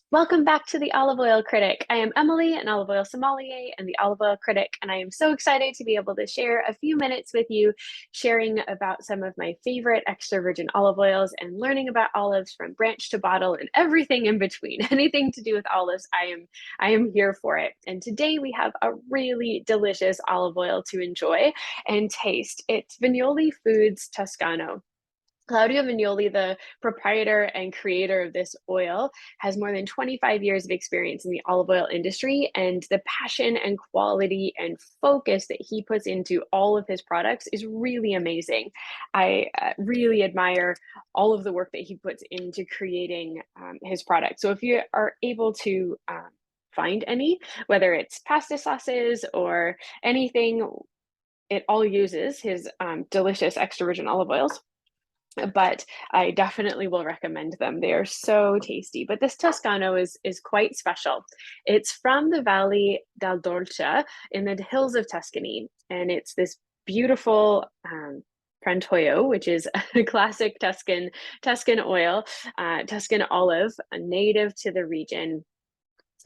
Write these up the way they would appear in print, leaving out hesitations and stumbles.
Welcome back to the Olive Oil Critic. I am Emily, an olive oil sommelier and the olive oil critic, and I am so excited to be able to share a few minutes with you, sharing about some of my favorite extra virgin olive oils and learning about olives from branch to bottle and everything in between. Anything to do with olives, I am here for it. And today we have a really delicious olive oil to enjoy and taste. It's Vignoli Foods Tuscano. Claudio Vignoli, the proprietor and creator of this oil, has more than 25 years of experience in the olive oil industry, and the passion and quality and focus that he puts into all of his products is really amazing. I really admire all of the work that he puts into creating his product. So if you are able to find any, whether it's pasta sauces or anything, it all uses his delicious extra virgin olive oils, but I definitely will recommend them. They are so tasty. But this Toscano is quite special. It's from the Valley del Dolce in the hills of Tuscany, and it's this beautiful Frantoio, which is a classic Tuscan oil, Tuscan olive, native to the region.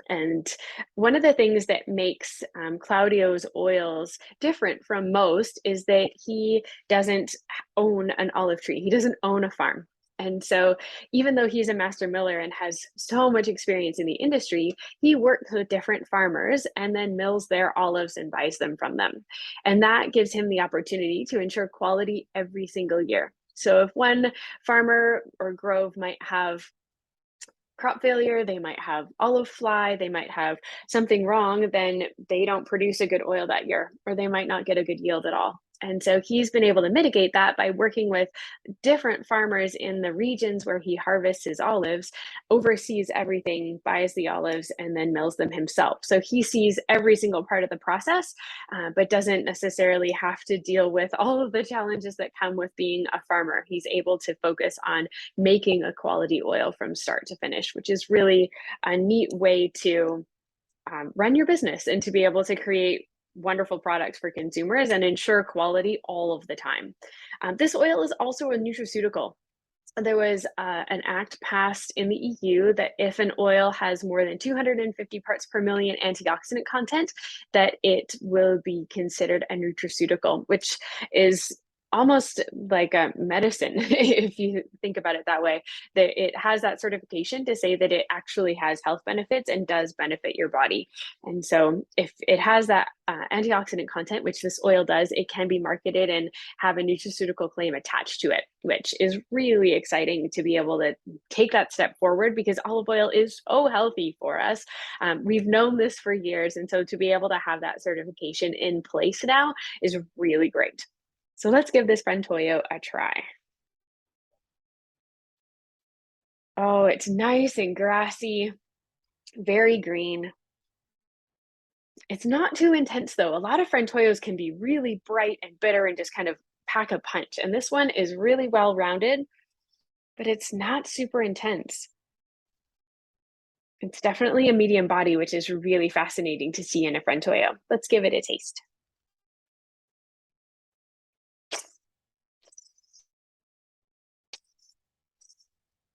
And one of the things that makes Claudio's oils different from most is that he doesn't own an olive tree. He doesn't own a farm. And so, even though he's a master miller and has so much experience in the industry, he works with different farmers and then mills their olives and buys them from them. And that gives him the opportunity to ensure quality every single year. So, if one farmer or grove might have crop failure, they might have olive fly, they might have something wrong, then they don't produce a good oil that year, or they might not get a good yield at all. And so he's been able to mitigate that by working with different farmers in the regions where he harvests his olives, oversees everything, buys the olives, and then mills them himself. So he sees every single part of the process, but doesn't necessarily have to deal with all of the challenges that come with being a farmer. He's able to focus on making a quality oil from start to finish, which is really a neat way to run your business and to be able to create wonderful products for consumers and ensure quality all of the time. This oil is also a nutraceutical. There was an act passed in the EU that if an oil has more than 250 parts per million antioxidant content, that it will be considered a nutraceutical, which is almost like a medicine if you think about it that way, that it has that certification to say that it actually has health benefits and does benefit your body. And so if it has that antioxidant content, which this oil does, it can be marketed and have a nutraceutical claim attached to it, which is really exciting to be able to take that step forward, because olive oil is so healthy for us. We've known this for years, and so to be able to have that certification in place now is really great. So let's give this Frantoio a try. Oh, it's nice and grassy, very green. It's not too intense though. A lot of Frantoios can be really bright and bitter and just kind of pack a punch. And this one is really well rounded, but it's not super intense. It's definitely a medium body, which is really fascinating to see in a Frantoio. Let's give it a taste.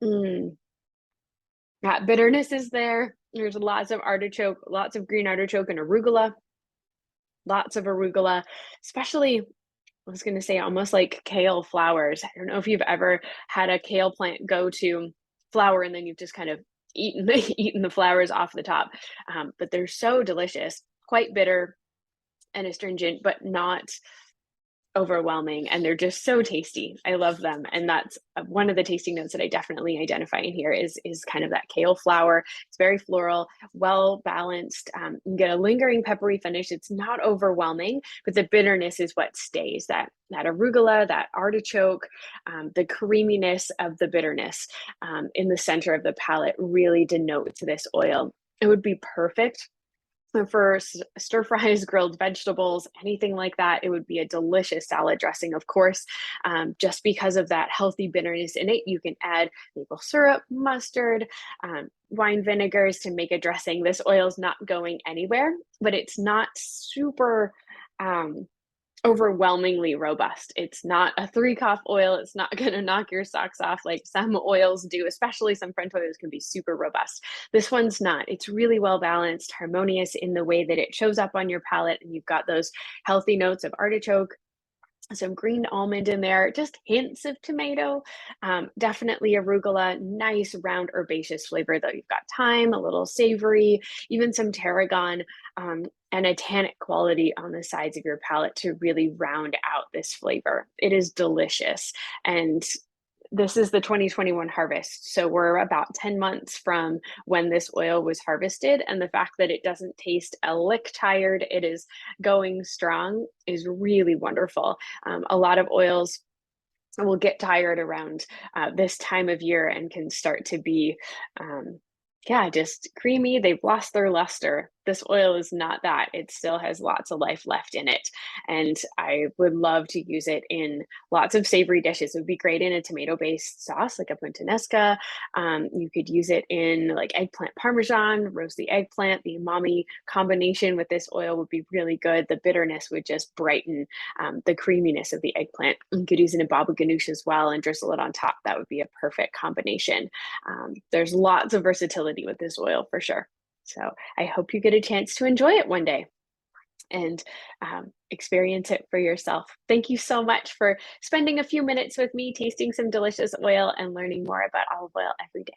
Mm. That bitterness is there. There's lots of artichoke, lots of green artichoke and arugula, lots of arugula, especially, I was going to say almost like kale flowers. I don't know if you've ever had a kale plant go to flower and then you've just kind of eaten the flowers off the top. But they're so delicious, quite bitter and astringent, but not overwhelming, and they're just so tasty. I love them, and that's one of the tasting notes that I definitely identify in here is kind of that kale flower. It's very floral, well balanced. You get a lingering peppery finish. It's not overwhelming, but the bitterness is what stays. That arugula, that artichoke, the creaminess of the bitterness in the center of the palate really denotes this oil. It would be perfect for stir fries, grilled vegetables, anything like that. It would be a delicious salad dressing, of course. Just because of that healthy bitterness in it, you can add maple syrup, mustard, wine vinegars to make a dressing. This oil is not going anywhere, but it's not super overwhelmingly robust. It's not a 3-cough oil. It's not going to knock your socks off like some oils do, especially some French oils can be super robust. This one's not. It's really well balanced, harmonious in the way that it shows up on your palate, and you've got those healthy notes of artichoke, some green almond in there, just hints of tomato, definitely arugula, nice round herbaceous flavor though. You've got thyme, a little savory, even some tarragon, and a tannic quality on the sides of your palate to really round out this flavor. It is delicious. And this is the 2021 harvest. So we're about 10 months from when this oil was harvested. And the fact that it doesn't taste a lick tired, it is going strong, is really wonderful. A lot of oils will get tired around this time of year and can start to be, yeah, just creamy. They've lost their luster. This oil is not that. It still has lots of life left in it. And I would love to use it in lots of savory dishes. It would be great in a tomato-based sauce like a puttanesca. You could use it in like eggplant parmesan, roast the eggplant. The umami combination with this oil would be really good. The bitterness would just brighten the creaminess of the eggplant. You could use it in baba ganoush as well and drizzle it on top. That would be a perfect combination. There's lots of versatility with this oil for sure. So I hope you get a chance to enjoy it one day and experience it for yourself. Thank you so much for spending a few minutes with me, tasting some delicious oil and learning more about olive oil every day.